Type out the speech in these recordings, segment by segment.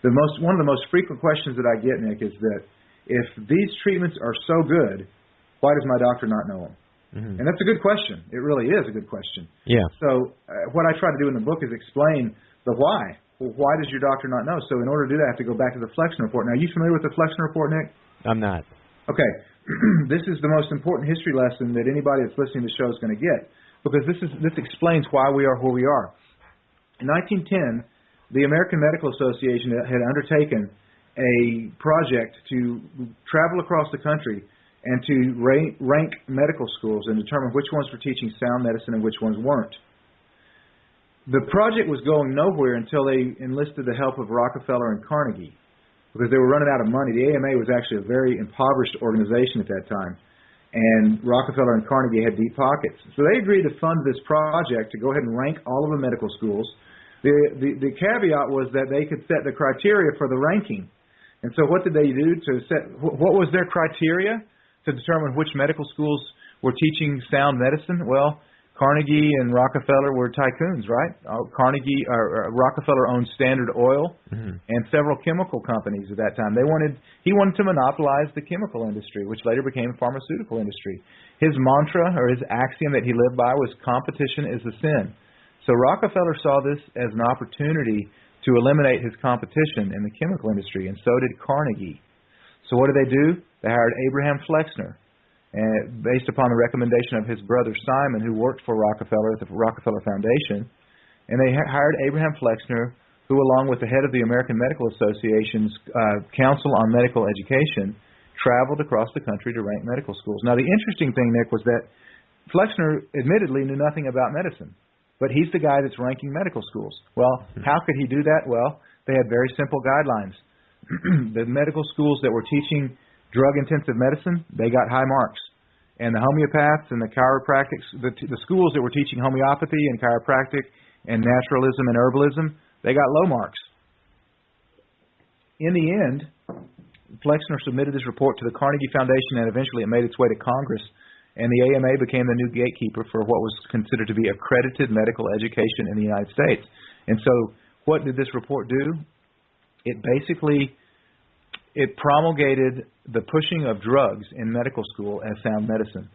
one of the most frequent questions that I get, Nick, is that if these treatments are so good, why does my doctor not know them? Mm-hmm. And that's a good question. It really is a good question. Yeah. So what I try to do in the book is explain the why. Well, why does your doctor not know? So in order to do that, I have to go back to the Flexner report. Now, are you familiar with the Flexner report, Nick? I'm not. Okay. This is the most important history lesson that anybody that's listening to the show is going to get, because this explains why we are where we are. In 1910, the American Medical Association had undertaken a project to travel across the country and to rank medical schools and determine which ones were teaching sound medicine and which ones weren't. The project was going nowhere until they enlisted the help of Rockefeller and Carnegie, because they were running out of money. The AMA was actually a very impoverished organization at that time, and Rockefeller and Carnegie had deep pockets. So they agreed to fund this project to go ahead and rank all of the medical schools. The caveat was that they could set the criteria for the ranking. And so what did they do to set, what was their criteria to determine which medical schools were teaching sound medicine? Well, Carnegie and Rockefeller were tycoons, right? Rockefeller owned Standard Oil and several chemical companies at that time. He wanted to monopolize the chemical industry, which later became the pharmaceutical industry. His mantra, or his axiom that he lived by, was competition is a sin. So Rockefeller saw this as an opportunity to eliminate his competition in the chemical industry, and so did Carnegie. So what did they do? They hired Abraham Flexner, based upon the recommendation of his brother Simon, who worked for Rockefeller at the Rockefeller Foundation. And they hired Abraham Flexner, who, along with the head of the American Medical Association's Council on Medical Education, traveled across the country to rank medical schools. Now, the interesting thing, Nick, was that Flexner admittedly knew nothing about medicine, but he's the guy that's ranking medical schools. Well, how could he do that? Well, they had very simple guidelines. The medical schools that were teaching drug-intensive medicine, they got high marks. And the homeopaths and the chiropractics, the schools that were teaching homeopathy and chiropractic and naturalism and herbalism, they got low marks. In the end, Flexner submitted his report to the Carnegie Foundation, and eventually it made its way to Congress. And the AMA became the new gatekeeper for what was considered to be accredited medical education in the United States. And so what did this report do? It basically promulgated the pushing of drugs in medical school as sound medicine,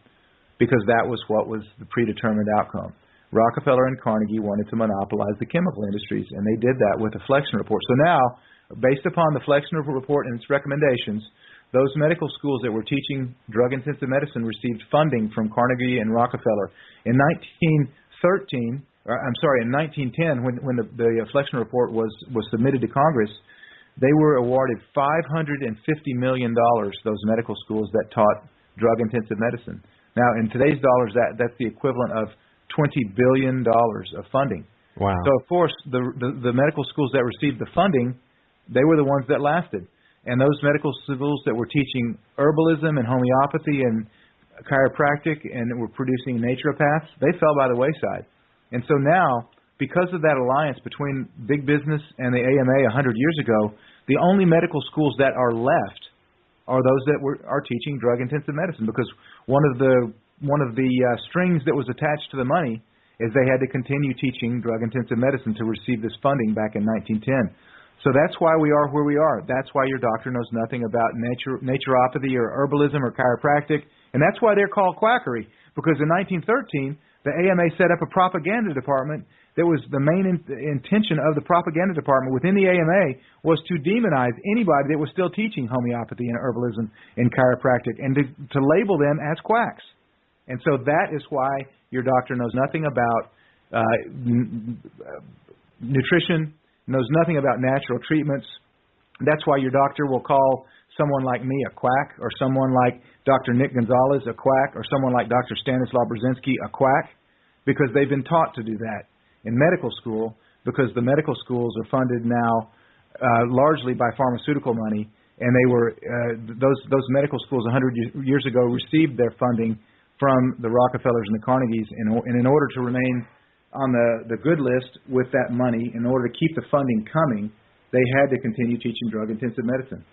because that was what was the predetermined outcome. Rockefeller and Carnegie wanted to monopolize the chemical industries, and they did that with the Flexner report. So now, based upon the Flexner report and its recommendations, those medical schools that were teaching drug-intensive medicine received funding from Carnegie and Rockefeller. In 1910, when the Flexner report was submitted to Congress, they were awarded $550 million, those medical schools that taught drug-intensive medicine. Now, in today's dollars, that's the equivalent of $20 billion of funding. Wow. So, of course, the medical schools that received the funding, they were the ones that lasted. And those medical schools that were teaching herbalism and homeopathy and chiropractic and were producing naturopaths, they fell by the wayside. And so now, because of that alliance between big business and the AMA 100 years ago, the only medical schools that are left are those that are teaching drug-intensive medicine, because one of the strings that was attached to the money is they had to continue teaching drug-intensive medicine to receive this funding back in 1910. So that's why we are where we are. That's why your doctor knows nothing about naturopathy or herbalism or chiropractic, and that's why they're called quackery, because in 1913, the AMA set up a propaganda department that was the main intention of the propaganda department within the AMA was to demonize anybody that was still teaching homeopathy and herbalism and chiropractic, and to label them as quacks. And so that is why your doctor knows nothing about nutrition, knows nothing about natural treatments. That's why your doctor will call someone like me a quack, or someone like Dr. Nick Gonzalez a quack, or someone like Dr. Stanislaw Brzezinski a quack, because they've been taught to do that in medical school, because the medical schools are funded now largely by pharmaceutical money, and they were those medical schools 100 years ago received their funding from the Rockefellers and the Carnegies, and in order to remain on the good list with that money, in order to keep the funding coming, they had to continue teaching drug-intensive medicine.